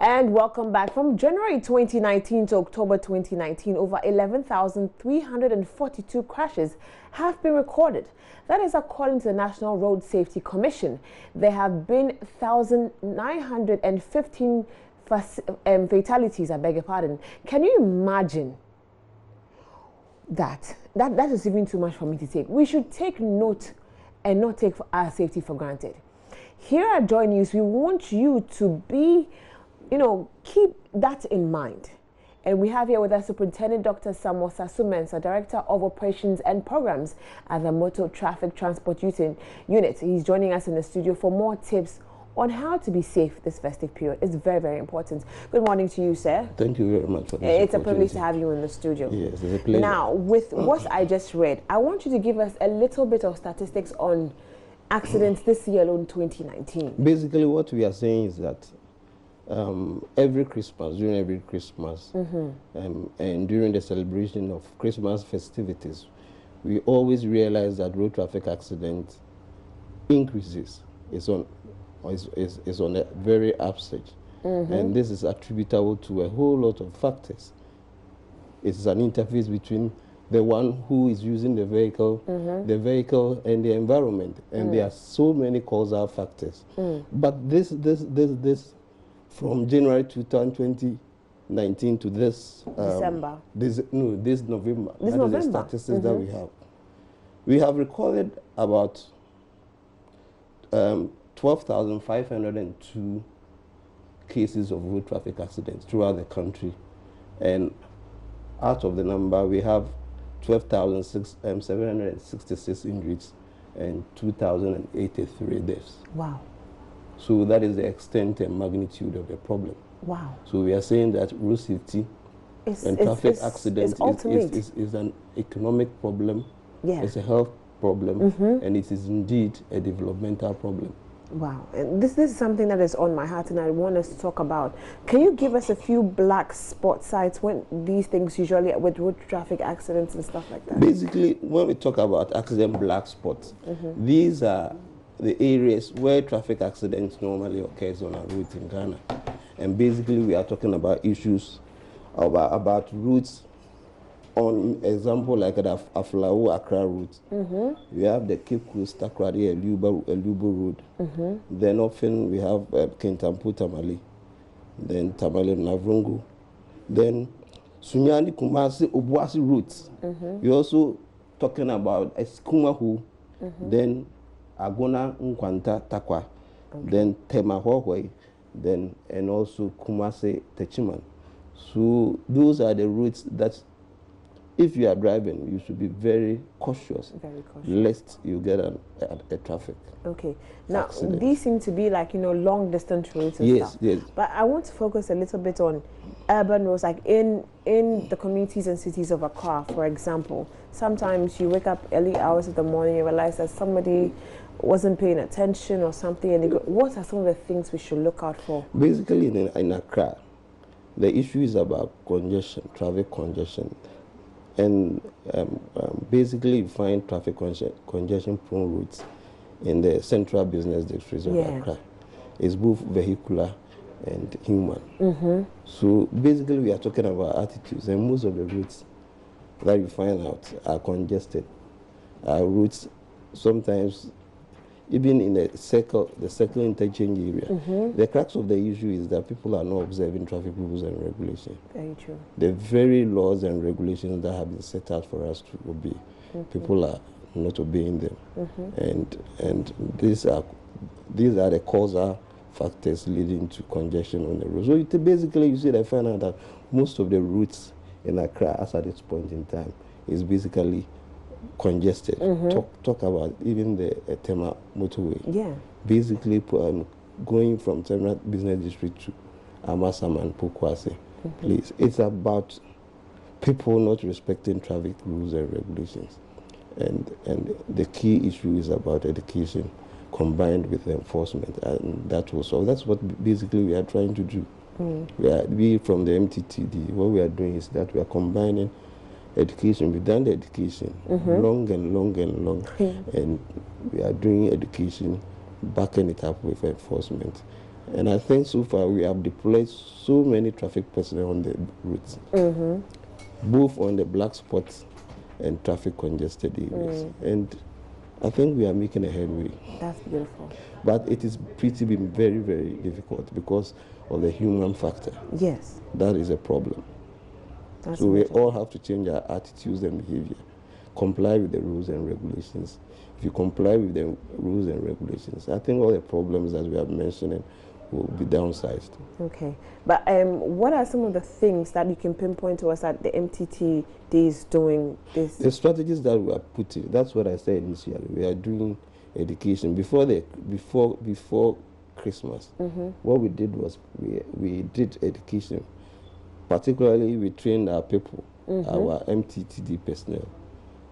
And welcome back. From January 2019 to October 2019, over 11,342 crashes have been recorded. That is according to the National Road Safety Commission. There have been 1,915 fatalities, I beg your pardon. Can you imagine that? That is even too much for me to take. We should take note and not take our safety for granted. Here at JoyNews, we want you to be, keep that in mind. And we have here with us Superintendent Dr. Samuel Sasumensa, Director of Operations and Programs at the Motor Traffic Transport Unit. He's joining us in the studio for more tips on how to be safe this festive period. It's very, very important. Good morning to you, sir. Thank you very much for this It's a privilege to have you in the studio. Yes, it's a pleasure. Now, with what I just read, I want you to give us a little bit of statistics on accidents this year alone, 2019. Basically, what we are saying is that during every Christmas, and during the celebration of Christmas festivities, we always realize that road traffic accident increases. Is on a very upsurge, and this is attributable to a whole lot of factors. It is an interface between the one who is using the vehicle, and the environment, and there are so many causal factors. But this from January 2019 to this December. This November. That is the statistics that we have. We have recorded about 12,502 cases of road traffic accidents throughout the country, and out of the number we have 12,766 injuries and 2,083 deaths. Wow. So that is the extent and magnitude of the problem. Wow. So we are saying that road safety and traffic accidents is an economic problem, it's a health problem, and it is indeed a developmental problem. Wow, and this is something that is on my heart and I want us to talk about. Can you give us a few black spot sites when these things usually, with road traffic accidents and stuff like that? Basically, when we talk about accident black spots, these are the areas where traffic accidents normally occurs on our routes in Ghana. And basically, we are talking about issues about routes. On example, like the Aflao Accra route, we have the Cape Coast Takrady Elubo road. Then often we have Kentampo Tamale, then Tamale Navrungu, then Sunyani Kumasi Obuasi routes. We're also talking about Eskumahu, then Agona Nkwanta Takwa, then Temahohoi, then and also Kumasi Techiman. So those are the routes that, if you are driving, you should be very cautious, lest you get a traffic. Okay. Now, these seem to be like, long distance routes and stuff. Yes. But I want to focus a little bit on urban roads, like in the communities and cities of Accra, for example. Sometimes you wake up early hours of the morning, you realize that somebody wasn't paying attention or something, and what are some of the things we should look out for? Basically, in Accra, the issue is about congestion, traffic congestion. And basically, you find traffic congestion-prone routes in the central business districts of Accra. It's both vehicular and human. So basically, we are talking about attitudes, and most of the routes that you find out are congested. Routes sometimes, even in the circle interchange area, the crux of the issue is that people are not observing traffic rules and regulations. Very true. The very laws and regulations that have been set out for us to obey, people are not obeying them, and these are the causal factors leading to congestion on the road. So basically, you see, I find out that most of the routes in Accra, as at this point in time, is basically congested. Talk about even the Tema motorway. Basically, going from Tema Business District to Amasam and Pokwase. Please, it's about people not respecting traffic rules and regulations, and the key issue is about education combined with enforcement, and that will solve. That's what basically we are trying to do. We from the MTTD, what we are doing is that we are combining education. We've done the education long, and we are doing education, backing it up with enforcement, And I think so far we have deployed so many traffic personnel on the routes, both on the black spots and traffic congested areas. And I think we are making a headway. That's beautiful. But it is pretty been very, very difficult because of the human factor. Yes. That is a problem. That's so we amazing. all have to change our attitudes and behavior, comply with the rules and regulations. If you comply with the rules and regulations, I think all the problems that we are mentioning will be downsized. Okay. But what are some of the things that you can pinpoint to us that the MTTD is doing this? The strategies that we are putting, that's what I said initially. We are doing education. Before Christmas, what we did was we did education. Particularly, we trained our people, our MTTD personnel,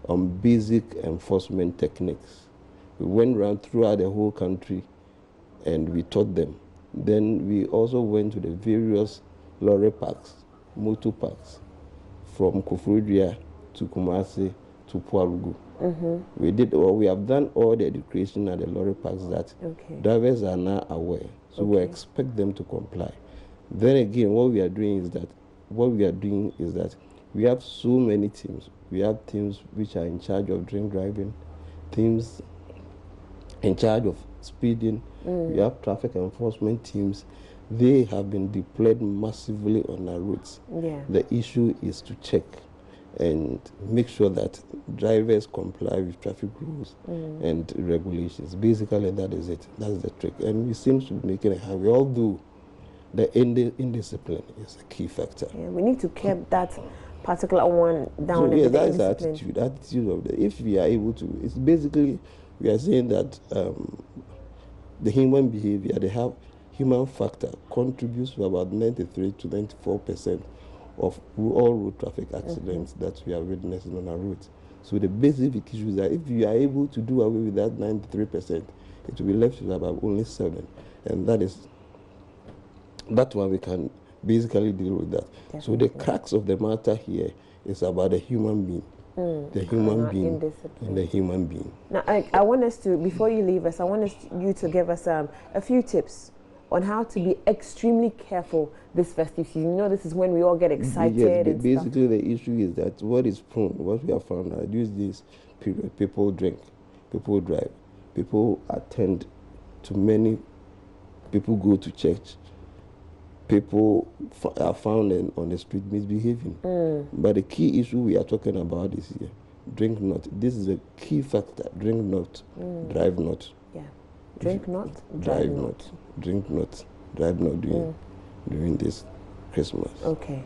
on basic enforcement techniques. We went around throughout the whole country and we taught them. Then we also went to the various lorry parks, motor parks, from Koforidua to Kumasi to Pualugu. We have done all the education at the lorry parks that drivers are now aware. So we expect them to comply. Then again, what we are doing is that we have so many teams. We have teams which are in charge of drink driving, teams in charge of speeding. We have traffic enforcement teams. They have been deployed massively on our routes. The issue is to check and make sure that drivers comply with traffic rules and regulations. Basically, that is it. That's the trick. And we seem to be making a heavy, although the indiscipline is a key factor. Yeah, we need to keep that particular one down. So, yeah, that is the attitude of the. If we are able to, it's basically we are saying that the human behavior, the human factor, contributes to about 93 to 94% of all road traffic accidents that we are witnessing on our roads. So the basic issue is that if you are able to do away with that 93%, it will be left with about only 7%, and that's why we can basically deal with that. Definitely. So the crux of the matter here is about the human being. The human being and the human being. Now, I want us to, before you leave us, I want you to give us a few tips on how to be extremely careful this festive season. You know, this is when we all get excited. Yes, basically the issue is that what we have found out during this period, people drink, people drive, people attend to many, people go to church, people are found on the street misbehaving. But the key issue we are talking about is here, drink not. This is a key factor. Drink not, drive not. Yeah. Drink not, drive not. Drink not, drive not during this Christmas. Okay.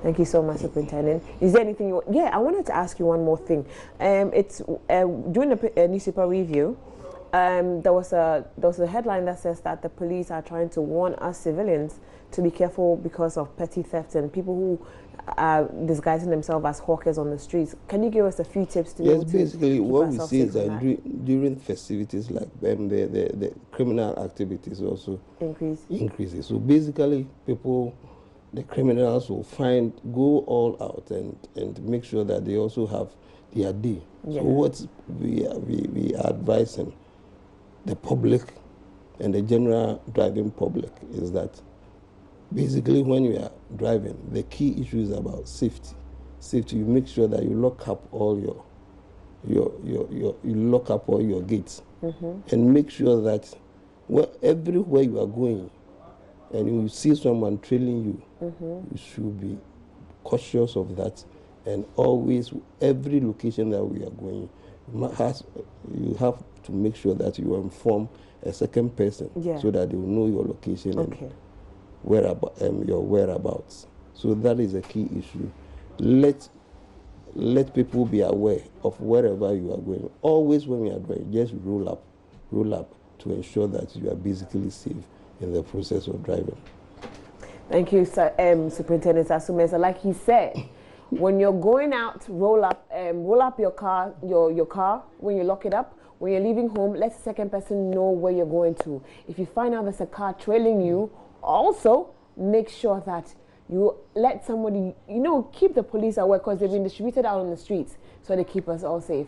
Thank you so much, Superintendent. Is there anything you want? Yeah, I wanted to ask you one more thing. It's during a newspaper review, there was a headline that says that the police are trying to warn us civilians to be careful because of petty theft and people who are disguising themselves as hawkers on the streets. Can you give us a few tips to? Yes, basically what we see is that during festivities like the criminal activities also increases. So basically the criminals will go all out and make sure that they also have their day. So what we are advising the public and the general driving public is that basically when you are driving, the key issue is about safety. Safety, you make sure that you lock up all your gates and make sure that everywhere you are going and you see someone trailing you, you should be cautious of that, and always every location that we are going, you have to make sure that you inform a second person so that they will know your location and your whereabouts. So that is a key issue. Let people be aware of wherever you are going. Always when you are driving, just roll up to ensure that you are basically safe in the process of driving. Thank you, Superintendent Asumesa. Like he said, when you're going out, roll up your car when you lock it up. When you're leaving home, let the second person know where you're going to. If you find out there's a car trailing you, also make sure that you let somebody, keep the police aware, because they've been distributed out on the streets, so they keep us all safe.